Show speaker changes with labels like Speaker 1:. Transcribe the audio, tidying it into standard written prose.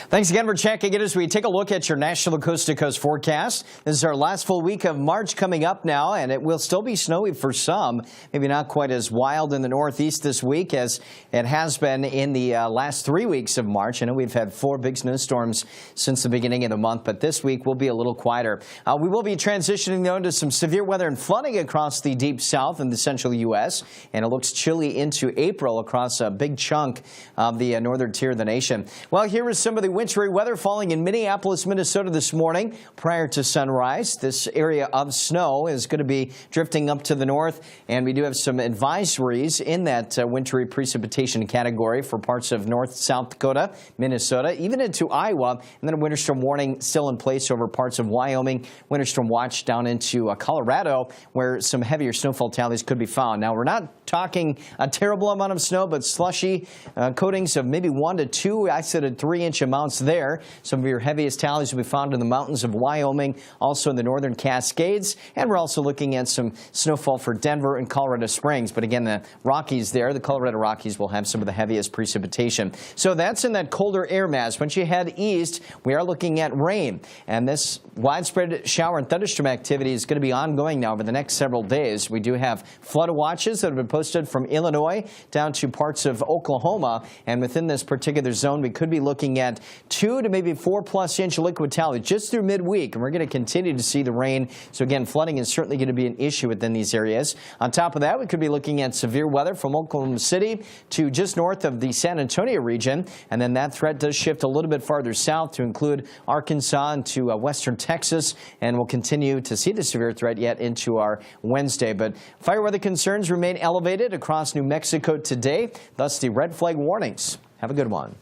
Speaker 1: Thanks again for checking it as we take a look at your national coast-to-coast forecast. This is our last full week of March coming up now, and it will still be snowy for some. Maybe not quite as wild in the Northeast this week as it has been in the last 3 weeks of March. I know we've had 4 big snowstorms since the beginning of the month, but this week will be a little quieter. We will be transitioning, though, into some severe weather and flooding across the deep south and the central U.S., and it looks chilly into April across a big chunk of the northern tier of the nation. Well, here is some of the wintry weather falling in Minneapolis, Minnesota this morning prior to sunrise. This area of snow is going to be drifting up to the north, and we do have some advisories in that wintry precipitation category for parts of North, South Dakota, Minnesota, even into Iowa, and then a winter storm warning still in place over parts of Wyoming, winter storm watch down into Colorado, where some heavier snowfall tallies could be found. Now, we're not talking a terrible amount of snow, but slushy coatings of maybe 1 to 2, I said 3-inch amounts there. Some of your heaviest tallies will be found in the mountains of Wyoming, also in the northern Cascades, and we're also looking at some snowfall for Denver and Colorado Springs. But again, the Rockies there, the Colorado Rockies will have some of the heaviest precipitation. So that's in that colder air mass. Once you head east, we are looking at rain, and this widespread shower and thunderstorm activity is going to be ongoing now over the next several days. We do have flood watches that have been posted from Illinois down to parts of Oklahoma, and within this particular zone, we could be looking at 2 to maybe 4+ inch liquid tally just through midweek, and we're going to continue to see the rain. So again, flooding is certainly going to be an issue within these areas. On top of that, we could be looking at severe weather from Oklahoma City to just north of the San Antonio region, and then that threat does shift a little bit farther south to include Arkansas and to western Texas, and we'll continue to see the severe threat yet into our Wednesday. But fire weather concerns remain elevated across New Mexico today, thus the red flag warnings. Have a good one.